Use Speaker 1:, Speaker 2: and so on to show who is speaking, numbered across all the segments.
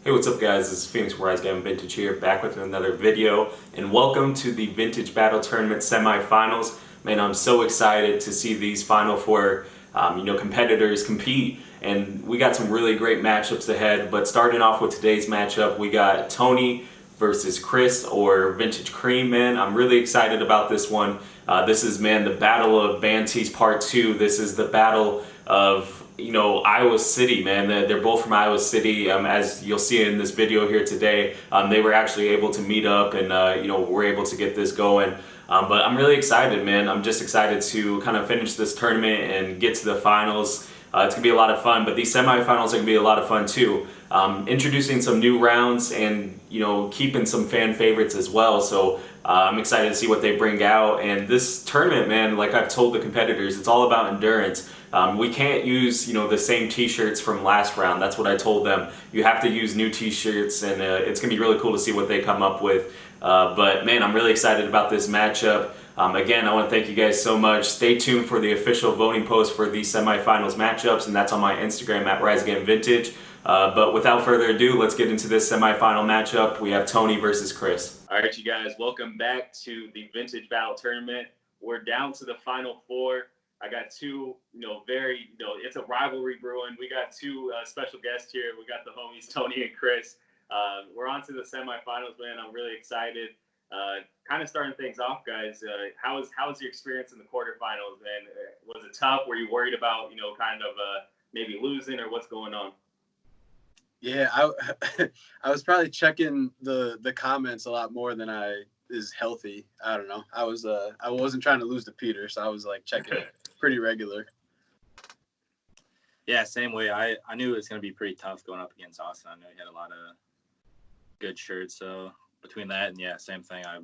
Speaker 1: Hey, what's up guys? This is Phoenix Rise Game Vintage here, back with another video, and welcome to the Vintage Battle Tournament semifinals. Man, I'm so excited to see these Final Four, competitors compete, and we got some really great matchups ahead. But starting off with today's matchup, we got Tony versus Chris, or Vintage Cream. Man, I'm really excited about this one. This is, man, the Battle of Bantees Part 2. This is the battle of Iowa City, man. They're both from Iowa City. As you'll see in this video here today, they were actually able to meet up and, we're able to get this going. But I'm really excited, man. I'm just excited to kind of finish this tournament and get to the finals. It's going to be a lot of fun, but these semifinals are going to be a lot of fun too. Introducing some new rounds and, keeping some fan favorites as well. So I'm excited to see what they bring out. And this tournament, man, like I've told the competitors, it's all about endurance. We can't use, the same t-shirts from last round. That's what I told them. You have to use new t-shirts, and it's going to be really cool to see what they come up with. But man, I'm really excited about this matchup. Again, I want to thank you guys so much. Stay tuned for the official voting post for these semifinals matchups, and that's on my Instagram at RiseAgainVintage. But without further ado, let's get into this semifinal matchup. We have Tony versus Chris. All right, you guys, welcome back to the Vintage Battle Tournament. We're down to the final four. I got two, it's a rivalry brewing. We got two special guests here. We got the homies, Tony and Chris. We're on to the semifinals, man. I'm really excited. Kind of starting things off, guys. How was your experience in the quarterfinals, man? Was it tough? Were you worried about, maybe losing, or what's going on?
Speaker 2: Yeah, I was probably checking the comments a lot more than I is healthy. I don't know. I wasn't trying to lose to Peter, so I was like checking it pretty regular.
Speaker 3: Yeah, same way. I knew it was going to be pretty tough going up against Austin. I know he had a lot of good shirts. So between that and, yeah, same thing. I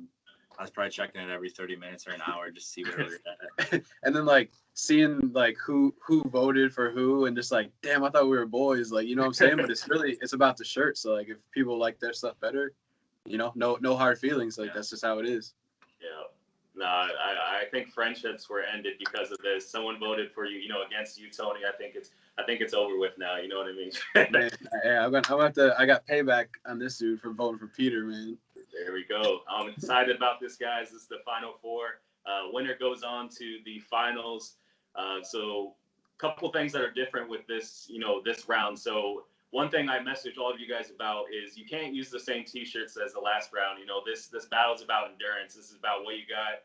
Speaker 3: was probably checking it every 30 minutes or an hour just to see where we were at.
Speaker 2: And then, seeing, who voted for who, and just, damn, I thought we were boys. You know what I'm saying? But it's about the shirt. So, if people like their stuff better, no hard feelings. That's just how it is.
Speaker 1: Yeah. No, I think friendships were ended because of this. Someone voted for you, against you, Tony. I think it's over with now. You know what I mean?
Speaker 2: Man, yeah, I got payback on this dude for voting for Peter, man.
Speaker 1: There we go. I'm excited about this, guys. This is the final four. Winner goes on to the finals. So a couple things that are different with this, this round. So one thing I messaged all of you guys about is you can't use the same t-shirts as the last round. This battle is about endurance. This is about what you got,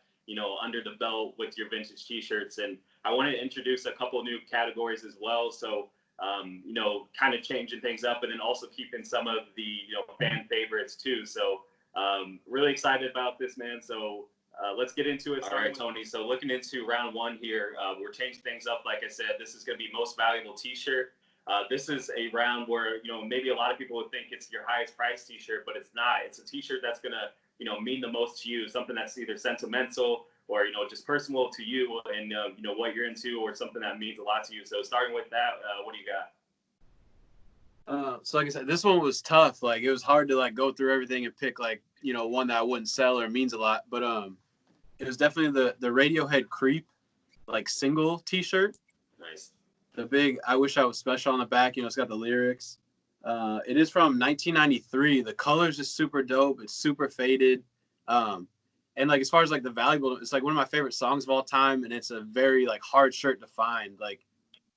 Speaker 1: under the belt with your vintage t-shirts. And I want to introduce a couple new categories as well. So, kind of changing things up, and then also keeping some of the, fan favorites too. So really excited about this, man. So let's get into it. All right, Tony. So looking into round one here, we're changing things up. Like I said, this is going to be most valuable t-shirt. This is a round where, maybe a lot of people would think it's your highest price t-shirt, but it's not. It's a t-shirt that's going to, mean the most to you, something that's either sentimental or, just personal to you and, what you're into, or something that means a lot to you. So starting with that, what do you got?
Speaker 2: So like I said, this one was tough. It was hard to go through everything and pick one that I wouldn't sell or means a lot. But it was definitely the Radiohead Creep single t-shirt.
Speaker 1: Nice.
Speaker 2: The big I Wish I Was Special on the back, it's got the lyrics. It is from 1993. The color's just super dope. It's super faded. And as far as the valuable, it's one of my favorite songs of all time, and it's a very hard shirt to find.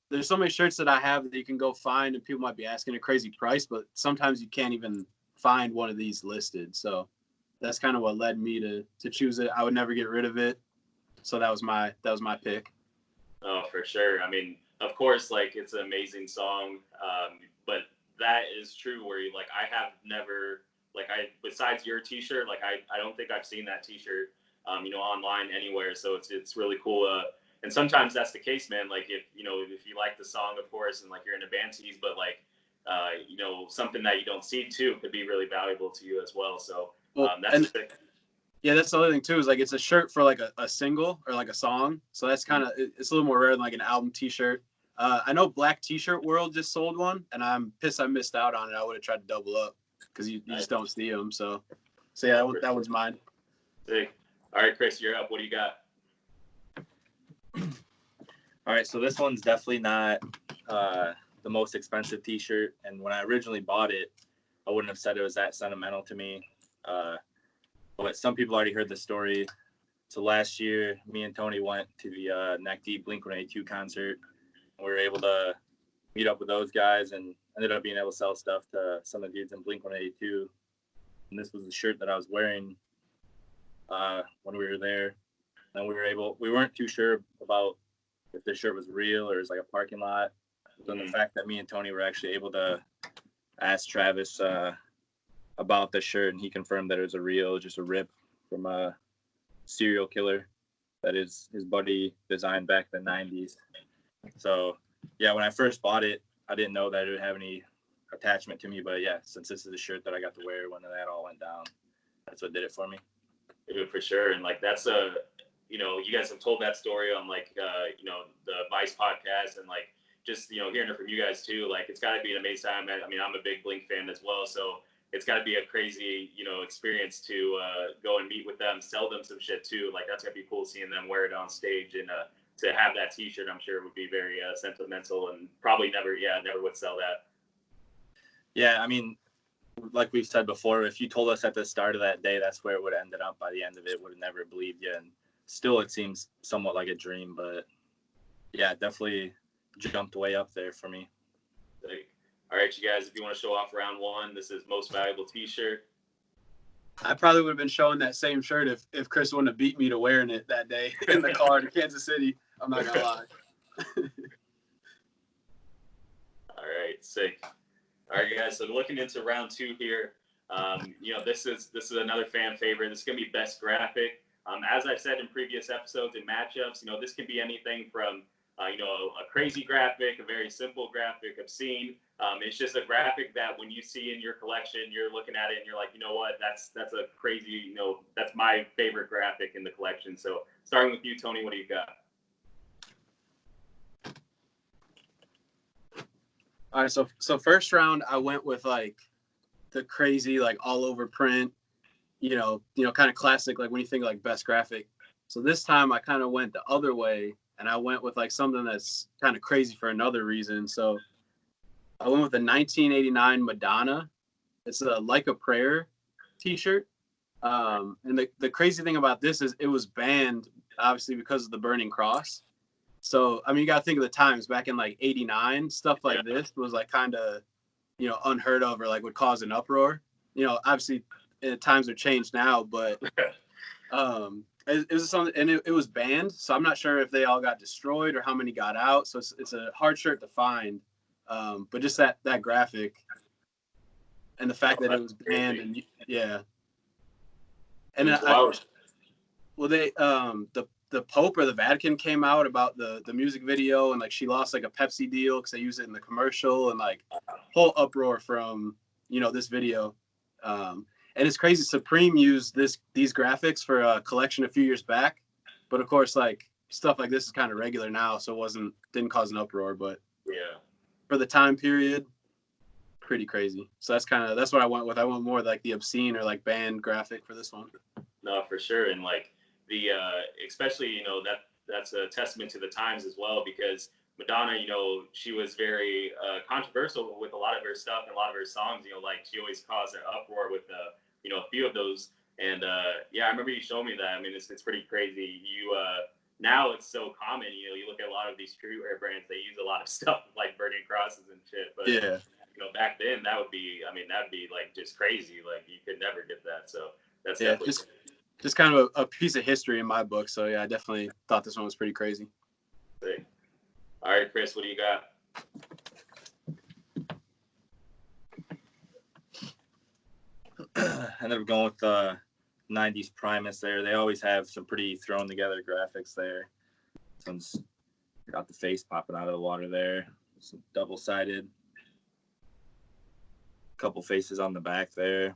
Speaker 2: There's so many shirts that I have that you can go find, and people might be asking a crazy price, but sometimes you can't even find one of these listed. So that's kind of what led me to choose it. I would never get rid of it. So that was my pick.
Speaker 1: Oh, for sure. I mean, of course, it's an amazing song. But that is true where I have never, besides your t-shirt, I don't think I've seen that t-shirt, online anywhere. So it's really cool. And sometimes that's the case, man. If you like the song, of course, and you're into Bantees, but something that you don't see too could be really valuable to you as well. So that's
Speaker 2: yeah, that's the other thing too, is it's a shirt for a single or a song. So that's kind of, it's a little more rare than an album t-shirt. I know Black T-Shirt World just sold one, and I'm pissed I missed out on it. I would have tried to double up because you just don't see them. So yeah, that one's mine.
Speaker 1: Sick. All right, Chris, you're up. What do you got?
Speaker 3: All right, so this one's definitely not the most expensive t-shirt. And when I originally bought it, I wouldn't have said it was that sentimental to me. But some people already heard the story. So last year, me and Tony went to the Neck Deep Blink-182 concert. We were able to meet up with those guys and ended up being able to sell stuff to some of the dudes in Blink-182. And this was the shirt that I was wearing when we were there. And we weren't too sure about if this shirt was real or it was like a parking lot. So the fact that me and Tony were actually able to ask Travis about the shirt, and he confirmed that it was just a rip from a serial killer that his buddy designed back in the 90s. So yeah, when I first bought it, I didn't know that it would have any attachment to me, but yeah, since this is a shirt that I got to wear when that all went down, that's what did it for me.
Speaker 1: Yeah, for sure. And like that's a, you guys have told that story on like the Vice podcast, and like just hearing it from you guys too. Like it's got to be an amazing time. I mean, I'm a big Blink fan as well, so it's got to be a crazy experience to go and meet with them, sell them some shit too. Like that's gonna be cool seeing them wear it on stage, and to have that T-shirt, I'm sure would be very sentimental, and probably never would sell that.
Speaker 3: Yeah, I mean, like we've said before, if you told us at the start of that day that's where it would have ended up, by the end of it, would have never believed you. And still, it seems somewhat like a dream, but yeah, definitely jumped way up there for me.
Speaker 1: All right, you guys, if you want to show off round one, this is most valuable T-shirt.
Speaker 2: I probably would have been showing that same shirt if Chris wouldn't have beat me to wearing it that day in the car to Kansas City. I'm not gonna lie.
Speaker 1: All right, sick. All right, guys. So looking into round two here, this is another fan favorite. This is gonna be best graphic. As I've said in previous episodes and matchups, this can be anything from a crazy graphic, a very simple graphic, obscene. It's just a graphic that when you see in your collection, you're looking at it and you're like, you know what, that's a crazy, that's my favorite graphic in the collection. So starting with you, Tony, what do you got?
Speaker 2: All right, so first round I went with like the crazy like all over print, kind of classic, like when you think like best graphic. So this time I kind of went the other way and I went with like something that's kind of crazy for another reason. So I went with the 1989 Madonna. It's a Like a Prayer T-shirt. And the crazy thing about this is it was banned obviously because of the burning cross. So I mean, you got to think of the times back in like '89. Stuff like this was like kind of unheard of or like would cause an uproar. Obviously times have changed now, but it was something, and it was banned. So I'm not sure if they all got destroyed or how many got out. So it's a hard shirt to find. But just that graphic and the fact that it was banned, and yeah. And they the Pope or the Vatican came out about the music video, and like she lost like a Pepsi deal because they used it in the commercial, and like whole uproar from this video. And it's crazy. Supreme used these graphics for a collection a few years back, but of course like stuff like this is kind of regular now, so didn't cause an uproar. But
Speaker 1: yeah,
Speaker 2: for the time period, pretty crazy. So that's what I went with. I went more like the obscene or like banned graphic for this one.
Speaker 1: No, for sure. And like the especially that's a testament to the times as well, because Madonna, she was very controversial with a lot of her stuff and a lot of her songs. Like she always caused an uproar with a few of those. And I remember you showing me that. I mean, it's pretty crazy. Now it's so common. You look at a lot of these streetwear brands, they use a lot of stuff like burning crosses and shit. But
Speaker 2: yeah,
Speaker 1: back then that'd be like just crazy. Like you could never get that. So that's
Speaker 2: yeah,
Speaker 1: definitely
Speaker 2: just kind of a piece of history in my book. So yeah, I definitely thought this one was pretty crazy.
Speaker 1: sick. All right, Chris, what do you got?
Speaker 3: I ended up going with the 90s Primus there. They always have some pretty thrown together graphics there. This one's got the face popping out of the water there. Some double-sided. Couple faces on the back there.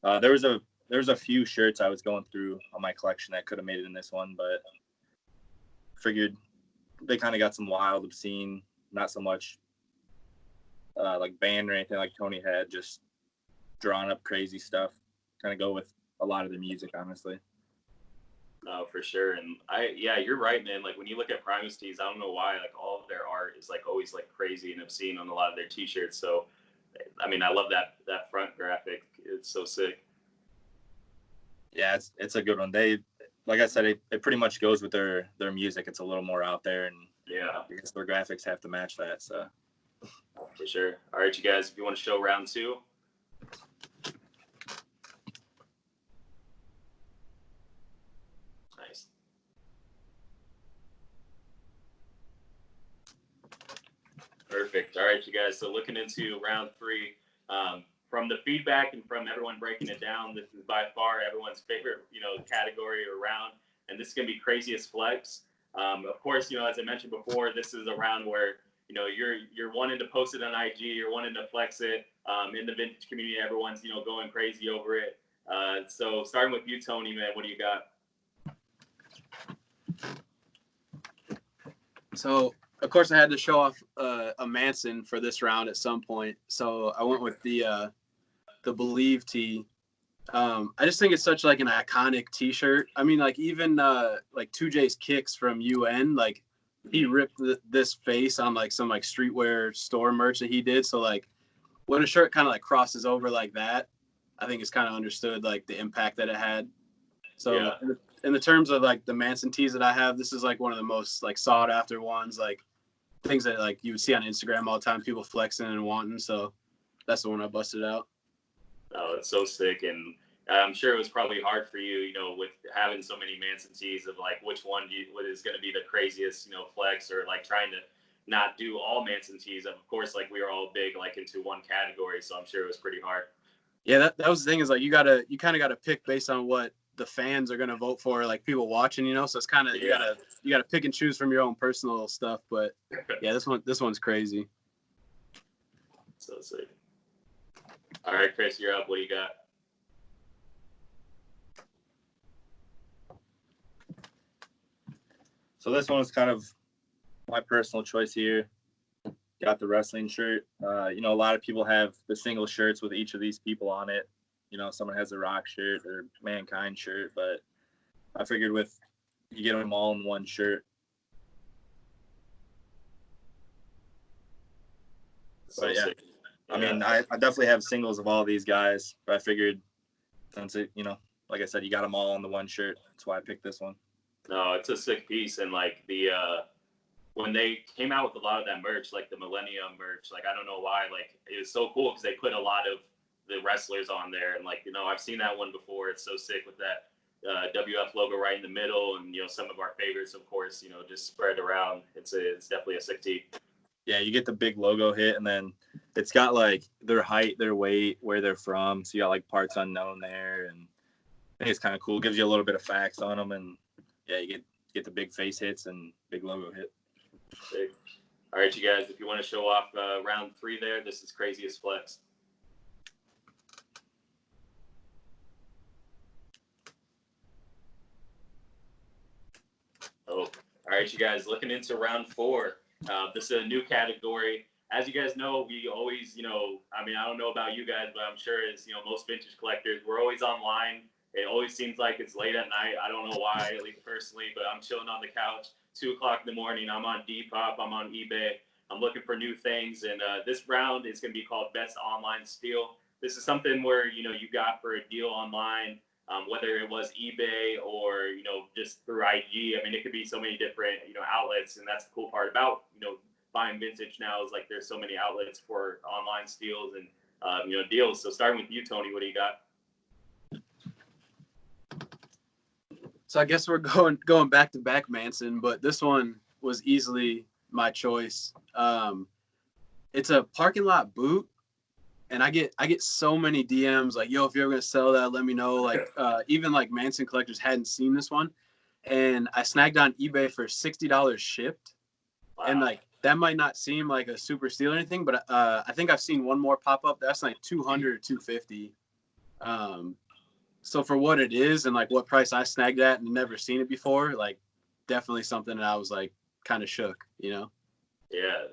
Speaker 3: There was a few shirts I was going through on my collection that could have made it in this one, but figured they kind of got some wild, obscene, not so much like band or anything like Tony had, just drawn up crazy stuff. Kind of go with a lot of the music, honestly.
Speaker 1: No, for sure. And you're right, man. Like when you look at Primus tees, I don't know why, like all of their art is like always like crazy and obscene on a lot of their t-shirts. So I mean, I love that front graphic. It's so sick.
Speaker 3: Yeah, it's a good one. They, like I said, it pretty much goes with their music. It's a little more out there, and
Speaker 1: Yeah,
Speaker 3: I guess their graphics have to match that. So
Speaker 1: for sure. All right, you guys, if you want to show round 2. Nice. Perfect. All right, you guys. So looking into round 3, from the feedback and from everyone breaking it down, this is by far everyone's favorite, category or round, and this is gonna be craziest flex. Of course, as I mentioned before, this is a round where you're wanting to post it on IG, you're wanting to flex it in the vintage community. Everyone's going crazy over it. So starting with you, Tony, man, what do you got?
Speaker 2: So of course I had to show off a Manson for this round at some point. So I went with the Believe tee. I just think it's such like an iconic T-shirt. I mean, like even like 2J's Kicks from UN, like he ripped this face on like some like streetwear store merch that he did. So like when a shirt kind of like crosses over like that, I think it's kind of understood like the impact that it had. So
Speaker 1: Yeah.
Speaker 2: in the terms of like the Manson tees that I have, this is like one of the most like sought after ones, like things that like you would see on Instagram all the time, people flexing and wanting. So that's the one I busted out.
Speaker 1: Oh, it's so sick, and I'm sure it was probably hard for you, with having so many Manson tees of like which one what is going to be the craziest, flex, or like trying to not do all Manson tees. Of course, like we were all big like into one category, so I'm sure it was pretty hard.
Speaker 2: Yeah, that was the thing is like you kind of gotta pick based on what the fans are gonna vote for, like people watching, So it's kind of you gotta pick and choose from your own personal stuff. But yeah, this one's crazy.
Speaker 1: So sick. All right, Chris, you're up. What do you got?
Speaker 3: So this one was kind of my personal choice here. Got the wrestling shirt. A lot of people have the single shirts with each of these people on it. Someone has a Rock shirt or Mankind shirt, but I figured you get them all in one shirt.
Speaker 1: So
Speaker 3: yeah,
Speaker 1: sick. Yeah.
Speaker 3: I mean, I definitely have singles of all these guys, but I figured since like I said, you got them all on the one shirt. That's why I picked this one.
Speaker 1: No, it's a sick piece, and like the when they came out with a lot of that merch, like the Millennium merch, like I don't know why, like it was so cool because they put a lot of the wrestlers on there, and like I've seen that one before. It's so sick with that WF logo right in the middle, and some of our favorites, of course, just spread around. It's definitely a sick tee.
Speaker 3: Yeah, you get the big logo hit, and then it's got like their height, their weight, where they're from. So you got like parts unknown there, and I think it's kind of cool. It gives you a little bit of facts on them, and yeah, you get the big face hits and big logo hit.
Speaker 1: Sick. All right, you guys, if you want to show off round 3 there, this is craziest flex. Oh, all right, you guys, looking into round 4. This is a new category. As you guys know, we always, I mean, I don't know about you guys, but I'm sure as, most vintage collectors, we're always online. It always seems like it's late at night. I don't know why, at least personally, but I'm chilling on the couch, 2 o'clock in the morning. I'm on Depop, I'm on eBay. I'm looking for new things. And this round is going to be called Best Online Steal. This is something where, you got for a deal online. Whether it was eBay or just through IG. I mean, it could be so many different outlets, and that's the cool part about buying vintage now is like there's so many outlets for online steals and deals. So starting with you, Tony, what do you got?
Speaker 2: So I guess we're going back to back Manson, but this one was easily my choice. It's a parking lot boot. And I get so many DMs like, yo, if you're ever gonna sell that, let me know. Like even like Manson collectors hadn't seen this one. And I snagged on eBay for $60 shipped.
Speaker 1: Wow.
Speaker 2: And like that might not seem like a super steal or anything, but I think I've seen one more pop up. That's like 200 or 250. So for what it is and like what price I snagged at and never seen it before, like definitely something that I was like kind of shook,
Speaker 1: Yeah,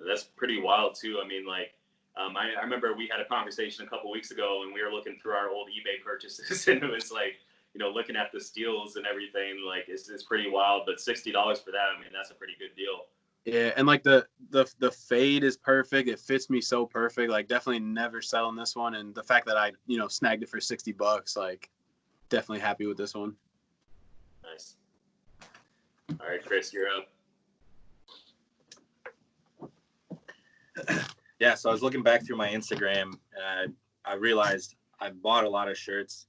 Speaker 1: that's pretty wild too. I mean, like I remember we had a conversation a couple weeks ago and we were looking through our old eBay purchases and it was like, looking at the steals and everything, like it's pretty wild, but $60 for that, I mean, that's a pretty good deal.
Speaker 2: Yeah, and like the fade is perfect. It fits me so perfect. Like definitely never selling this one. And the fact that I snagged it for $60, like definitely happy with this one.
Speaker 1: Nice. All right, Chris, you're up.
Speaker 3: Yeah, so I was looking back through my Instagram and I realized I bought a lot of shirts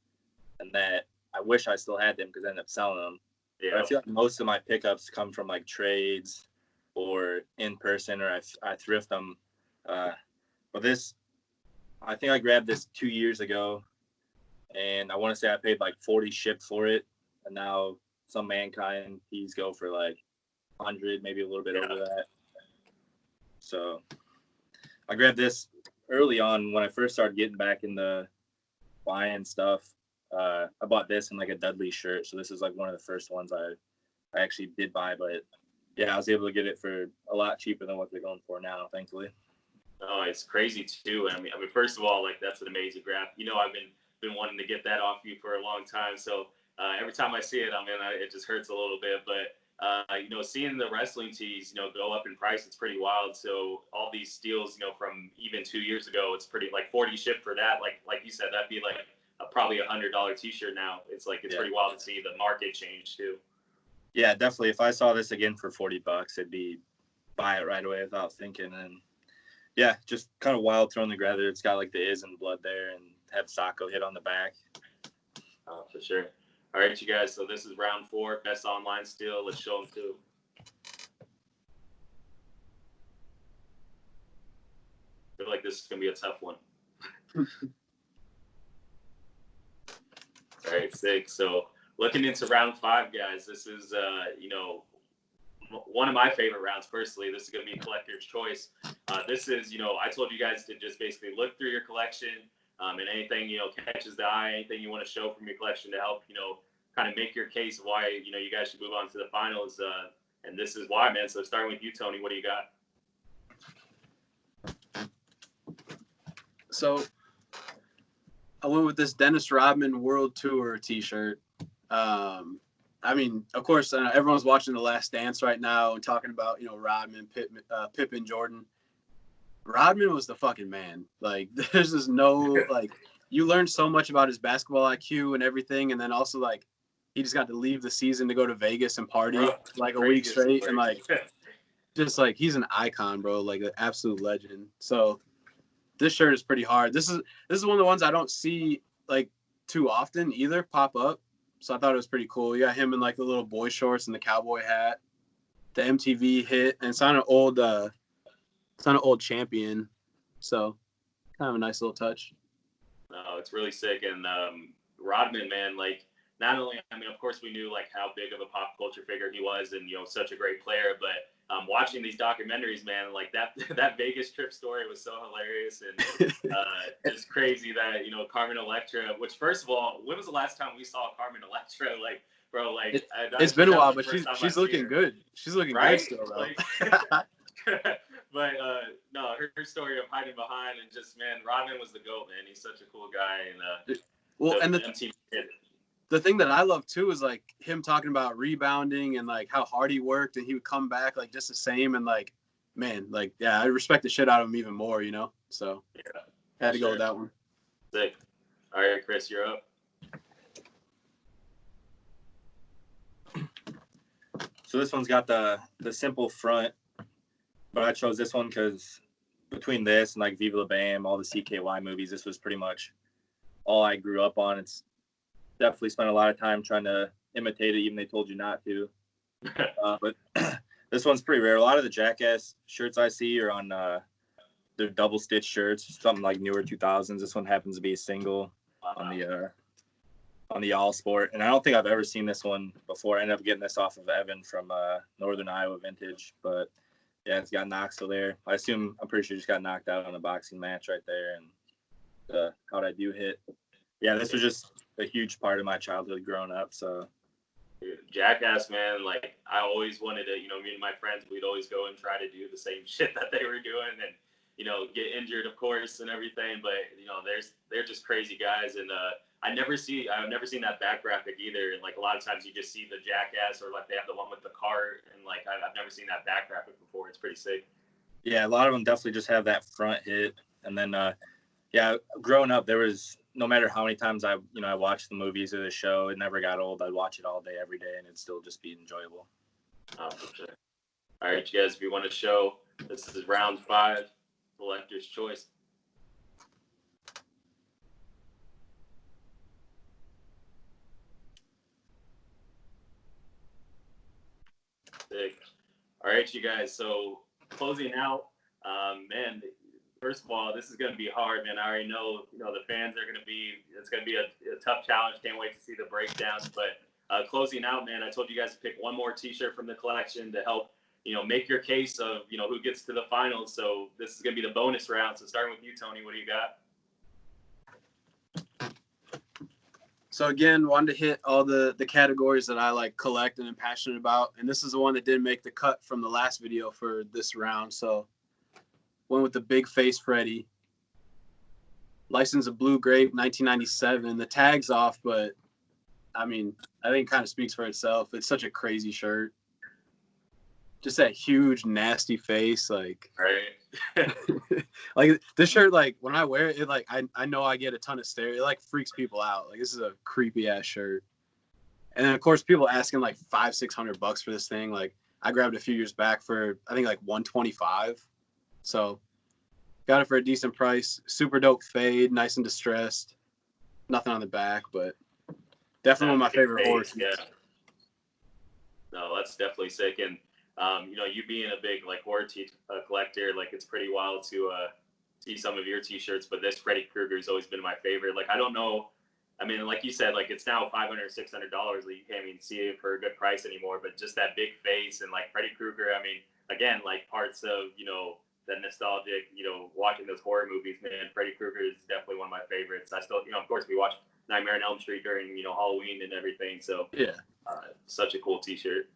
Speaker 3: and that I wish I still had them because I ended up selling them.
Speaker 1: Yeah.
Speaker 3: But I feel like most of my pickups come from like trades or in person, or I thrift them. But this, I think I grabbed this 2 years ago, and I want to say I paid like 40 shipped for it, and now some Mankind tees go for like 100, maybe a little bit over that. So I grabbed this early on when I first started getting back in the buying stuff. I bought this in like a Dudley shirt, so this is like one of the first ones I actually did buy. But yeah, I was able to get it for a lot cheaper than what they're going for now, thankfully.
Speaker 1: Oh, it's crazy too. I mean, first of all, like that's an amazing graph. I've been wanting to get that off you for a long time. So every time I see it, it just hurts a little bit. But seeing the wrestling tees, go up in price, it's pretty wild. So all these steals, from even 2 years ago, it's pretty like 40 shipped for that. Like you said, that'd be like probably $100 T-shirt now. It's pretty wild to see the market change too.
Speaker 3: Yeah, definitely. If I saw this again for $40, it'd be buy it right away without thinking. And yeah, just kind of wild throwing together. It's got like the Is and blood there, and have Sacco hit on the back.
Speaker 1: Oh, for sure. All right, you guys. So this is round 4, best online steal. Let's show them too. I feel like this is gonna be a tough one. All right, 6. So looking into round 5, guys, this is one of my favorite rounds personally. This is going to be collector's choice. This is, I told you guys to just basically look through your collection and anything, catches the eye, anything you want to show from your collection to help, kind of make your case of why, you guys should move on to the finals. And this is why, man. So starting with you, Tony, what do you got?
Speaker 2: So I went with this Dennis Rodman World Tour T-shirt. I mean, of course, everyone's watching The Last Dance right now and talking about, Rodman, Pippen, Jordan. Rodman was the fucking man. Like, there's just no, like, you learn so much about his basketball IQ and everything. And then also, like, he just got to leave the season to go to Vegas and party like a week straight. And, like, just, like, he's an icon, bro. Like, an absolute legend. So this shirt is pretty hard. This is one of the ones I don't see, like, too often either pop up. So I thought it was pretty cool. You got him in like the little boy shorts and the cowboy hat, the MTV hit, and it's on an old champion. So kind of a nice little touch.
Speaker 1: No, it's really sick. And Rodman, man, like not only, of course we knew like how big of a pop culture figure he was and, such a great player, but watching these documentaries, man, like that Vegas trip story was so hilarious and it's crazy that, Carmen Electra, which first of all, when was the last time we saw Carmen Electra? Like, bro, like
Speaker 2: it's been a while, but she's looking good. She's looking
Speaker 1: right?
Speaker 2: good still, though.
Speaker 1: Like, but no, her story of hiding behind and just, man, Rodman was the GOAT, man. He's such a cool guy. And
Speaker 2: well, and the thing that I love too is like him talking about rebounding and like how hard he worked, and he would come back like just the same. And like, man, like yeah, I respect the shit out of him even more, So
Speaker 1: yeah,
Speaker 2: had to go with that one.
Speaker 1: Sick. All right, Chris, you're up.
Speaker 3: So this one's got the simple front, but I chose this one because between this and like Viva La Bam, all the CKY movies, this was pretty much all I grew up on. It's definitely spent a lot of time trying to imitate it, even they told you not to. But this one's pretty rare. A lot of the Jackass shirts I see are on they're double stitch shirts, something like newer 2000s. This one happens to be a single on the All Sport, and I don't think I've ever seen this one before. I ended up getting this off of Evan from Northern Iowa Vintage, but yeah, it's got Knoxville there. I'm pretty sure he just got knocked out on a boxing match right there, and how'd I do hit. Yeah, this was just a huge part of my childhood growing up. So
Speaker 1: Jackass, man, like I always wanted to, me and my friends, we'd always go and try to do the same shit that they were doing and, get injured, of course, and everything. But, they're just crazy guys. And I've never seen that back graphic either. And like a lot of times you just see the Jackass or like they have the one with the cart, and like I've never seen that back graphic before. It's pretty sick.
Speaker 3: Yeah, a lot of them definitely just have that front hit, and then yeah, growing up there was no matter how many times I watched the movies or the show, it never got old. I'd watch it all day, every day, and it'd still just be enjoyable.
Speaker 1: Oh, for sure. All right, you guys, if you want to show, this is round 5, collector's choice. Sick. All right, you guys. So closing out, man. First of all, this is going to be hard, man. I already know, the fans are going to be. It's going to be a tough challenge. Can't wait to see the breakdowns. But closing out, man, I told you guys to pick one more T-shirt from the collection to help, make your case of, who gets to the finals. So this is going to be the bonus round. So starting with you, Tony, what do you got?
Speaker 2: So again, wanted to hit all the categories that I like collect and am passionate about. And this is the one that didn't make the cut from the last video for this round. So went with the big face Freddy. License of Blue Grape, 1997. The tag's off, but I mean, I think it kind of speaks for itself. It's such a crazy shirt. Just that huge, nasty face. Like,
Speaker 1: Right.
Speaker 2: like this shirt, like when I wear it, like I know I get a ton of stare. It like freaks people out. Like, this is a creepy ass shirt. And then of course people asking like $500-600 for this thing. Like, I grabbed it a few years back for I think like $125. So got it for a decent price. Super dope fade, nice and distressed. Nothing on the back, but definitely one of my favorite horror tees.
Speaker 1: Yeah. No, that's definitely sick. And you being a big like horror collector, like it's pretty wild to see some of your T-shirts. But this Freddy Krueger has always been my favorite. Like, I don't know. I mean, like you said, like it's now $500-600. Like, you can't even see it for a good price anymore. But just that big face and like Freddy Krueger. I mean, again, like parts of that nostalgic, watching those horror movies, man. Freddy Krueger is definitely one of my favorites. I still, of course, we watched Nightmare on Elm Street during Halloween and everything. So
Speaker 2: Yeah,
Speaker 1: such a cool T-shirt.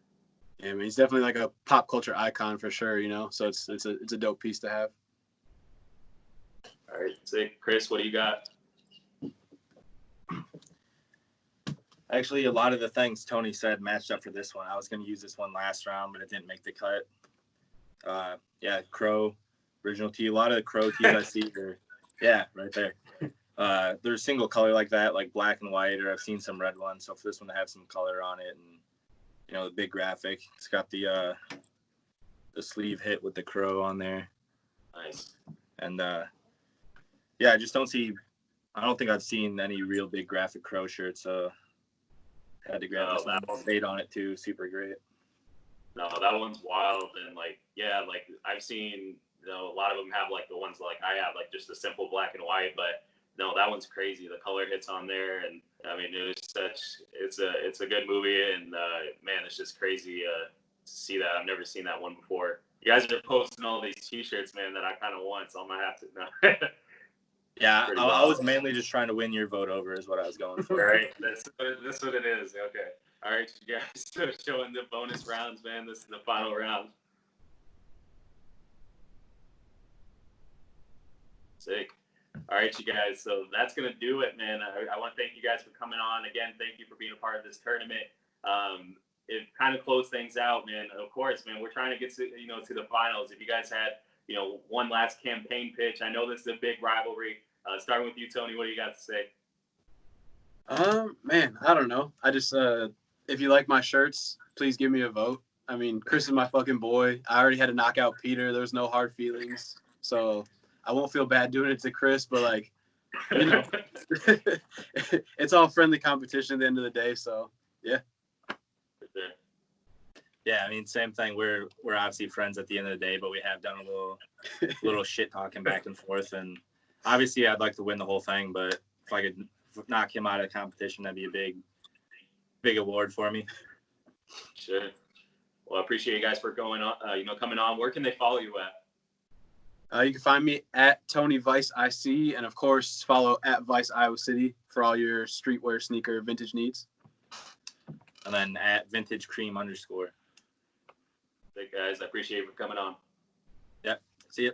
Speaker 2: yeah, I mean, he's definitely like a pop culture icon for sure. So it's a dope piece to have.
Speaker 1: All right, sick. Chris, what do you got?
Speaker 3: Actually, a lot of the things Tony said matched up for this one. I was going to use this one last round, but it didn't make the cut. Yeah, Crow, original tee. A lot of the Crow tees I see are, yeah, right there. They're single color like that, like black and white, or I've seen some red ones. So for this one to have some color on it, and the big graphic, it's got the sleeve hit with the Crow on there.
Speaker 1: Nice.
Speaker 3: And yeah, I don't think I've seen any real big graphic Crow shirts, so had to grab this one. Fade on it too, super great.
Speaker 1: No, that one's wild. And like, yeah, like I've seen, a lot of them have like the ones like I have, like just a simple black and white, but no, that one's crazy. The color hits on there. And I mean, it's a good movie. And man, it's just crazy to see that. I've never seen that one before. You guys are posting all these T-shirts, man, that I kind of want. So I'm going to have to, no.
Speaker 3: Yeah, I was mainly just trying to win your vote over is what I was going for.
Speaker 1: Right, that's what it is. Okay. All right, you guys. So showing the bonus rounds, man. This is the final round. Sick. All right, you guys. So that's gonna do it, man. I want to thank you guys for coming on again. Thank you for being a part of this tournament. It kind of closed things out, man. Of course, man. We're trying to get to to the finals. If you guys had one last campaign pitch, I know this is a big rivalry. Starting with you, Tony. What do you got to say?
Speaker 2: Man, I don't know. I just if you like my shirts, please give me a vote. I mean, Chris is my fucking boy. I already had to knock out Peter. There's no hard feelings, so I won't feel bad doing it to Chris. But like, it's all friendly competition at the end of the day. So yeah.
Speaker 3: Yeah, I mean, same thing. We're obviously friends at the end of the day, but we have done a little shit talking back and forth. And obviously, I'd like to win the whole thing, but if I could knock him out of the competition, that'd be a big award for me.
Speaker 1: Sure. Well, I appreciate you guys for going on. Coming on. Where can they follow you at?
Speaker 2: You can find me at Tonyviceic, and of course, follow at Vice Iowa City for all your streetwear sneaker vintage needs.
Speaker 3: And then at VintageCream _.
Speaker 1: Thank you guys. I appreciate you for coming on.
Speaker 3: Yep. See ya.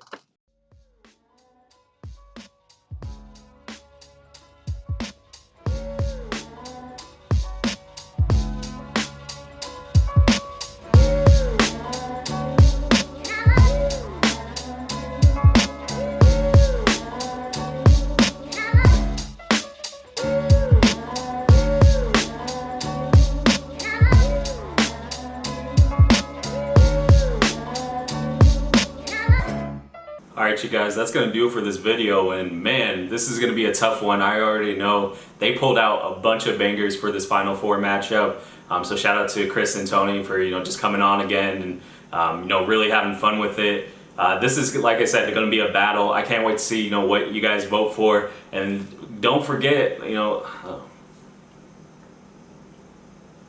Speaker 1: All right, you guys, that's going to do it for this video. And man, this is going to be a tough one. I already know they pulled out a bunch of bangers for this Final Four matchup. So shout out to Chris and Tony for, just coming on again and, really having fun with it. This is, like I said, going to be a battle. I can't wait to see, what you guys vote for. And don't forget, all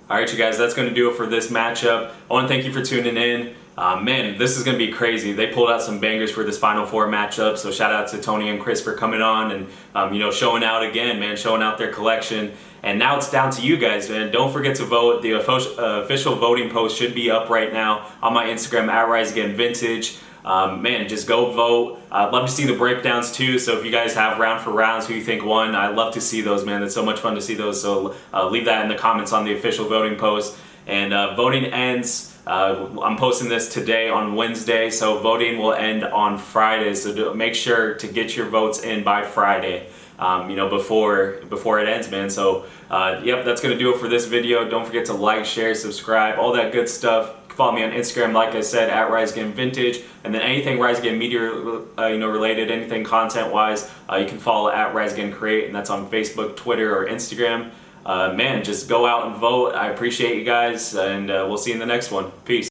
Speaker 1: right, you guys, that's going to do it for this matchup. I want to thank you for tuning in. Man, this is going to be crazy. They pulled out some bangers for this Final Four matchup, so shout out to Tony and Chris for coming on and, showing out again, man, showing out their collection. And now it's down to you guys, man. Don't forget to vote. The official voting post should be up right now on my Instagram, @RiseAgainVintage. Man, just go vote. I'd love to see the breakdowns too, so if you guys have round for rounds who you think won, I'd love to see those, man. It's so much fun to see those, so leave that in the comments on the official voting post. And voting ends, I'm posting this today on Wednesday, so voting will end on Friday, so make sure to get your votes in by Friday, before it ends, man. So, yep, that's going to do it for this video. Don't forget to like, share, subscribe, all that good stuff. Follow me on Instagram, like I said, @RiseAgainVintage, and then anything Rise Again Media, related, anything content-wise, you can follow @RiseAgainCreate, and that's on Facebook, Twitter, or Instagram. Man, just go out and vote. I appreciate you guys, and we'll see you in the next one. Peace.